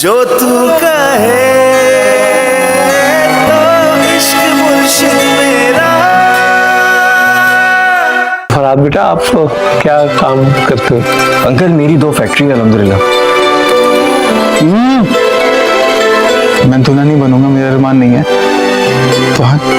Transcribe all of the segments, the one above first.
जो तू कहे तो इश्क मुर्शिद मेरा। और आप बेटा, आप क्या काम करते हो? अंकल मेरी 2 फैक्ट्री है अल्हम्दुलिल्लाह। मैं दूल्हा नहीं बनूंगा, मेरा अरमान नहीं है।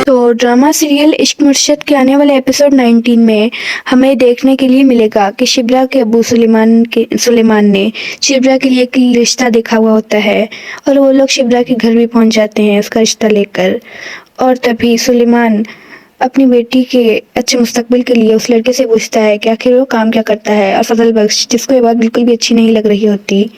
तो ड्रामा सीरियल इश्क मुर्शिद के आने वाले एपिसोड 19 में हमें देखने के लिए मिलेगा कि शिब्रा के अबू सुलेमान ने शिब्रा के लिए एक रिश्ता देखा हुआ होता है और वो लोग शिब्रा के घर भी पहुंच जाते हैं उसका रिश्ता लेकर। और तभी सुलेमान अपनी बेटी के अच्छे मुस्तकबिल के लिए उस लड़के से पूछता है कि आखिर वो काम क्या करता है। और फजल बख्श, जिसको ये बात बिल्कुल भी अच्छी नहीं लग रही होती,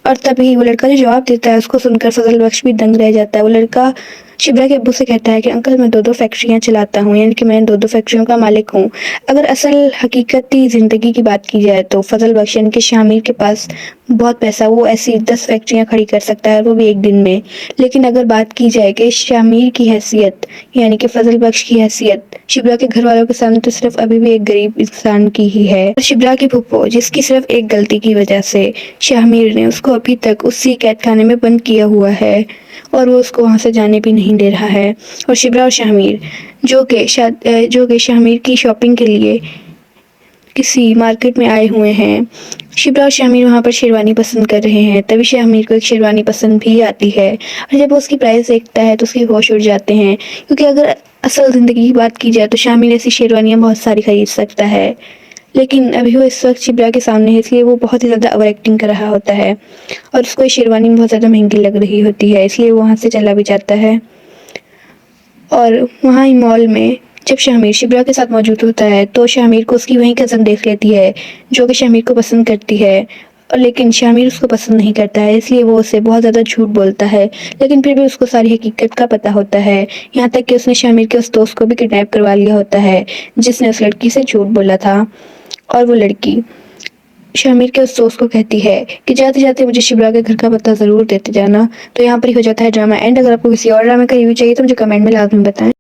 और तभी वो लड़का जो जवाब देता है उसको सुनकर फजल बख्श भी दंग रह जाता है। वो लड़का शिब्रा के अब्बू से कहता है कि अंकल मैं 2 फैक्ट्रियाँ चलाता हूँ, यानी कि मैं 2 फैक्ट्रियों का मालिक हूँ। अगर असल हकीकती ज़िंदगी की बात की जाए तो फजल बख्श यानी कि शामिर के पास बहुत पैसा, वो ऐसी 10 फैक्ट्रियाँ खड़ी कर सकता है, वो भी एक दिन में। लेकिन अगर बात की जाए कि शामिर की हैसियत यानी कि फजल बख्श की हैसियत शिब्रा के घर वालों के सामने तो सिर्फ अभी भी एक गरीब इंसान की ही है। और शिब्रा की फूफो, जिसकी सिर्फ एक गलती की वजह से शामिर ने उसको अभी तक उसी कैद खाने में बंद किया हुआ है और वो उसको वहाँ से जाने भी नहीं दे रहा है। और शिब्रा और शामिर जो कि शामिर की शॉपिंग के लिए किसी मार्केट में आए हुए हैं। शिब्रा और शामिर वहाँ पर शेरवानी पसंद कर रहे हैं, तभी शामिर को एक शेरवानी पसंद भी आती है और जब वो उसकी प्राइस देखता है तो उसके होश उड़ जाते हैं, क्योंकि अगर असल ज़िंदगी की बात की जाए तो शामिर ऐसी शेरवानियाँ बहुत सारी खरीद सकता है। लेकिन अभी वो इस वक्त शिब्रा के सामने है, इसलिए वो बहुत ही ज़्यादा ओवर एक्टिंग कर रहा होता है और उसको ये शेरवानी बहुत ज़्यादा महंगी लग रही होती है, इसलिए वो वहाँ से चला भी जाता है। और वहाँ ही मॉल में जब शामिर शिब्रा के साथ मौजूद होता है तो शामिर को उसकी वही कज़न देख लेती है जो कि शामिर को पसंद करती है, और लेकिन शामिर उसको पसंद नहीं करता है, इसलिए वो उसे बहुत ज़्यादा झूठ बोलता है। लेकिन फिर भी उसको सारी हकीकत का पता होता है, यहाँ तक कि उसने शामिर के उस दोस्त को भी किडनैप करवा लिया होता है जिसने उस लड़की से झूठ बोला था। और वो लड़की शामिर के उस दोस्त को कहती है कि जाते जाते मुझे शिब्रा के घर का पता ज़रूर देते जाना। तो यहाँ पर ही हो जाता है ड्रामा एंड। अगर आपको किसी और ड्रामे का रिव्यू चाहिए तो मुझे कमेंट में लाजमी बताएं।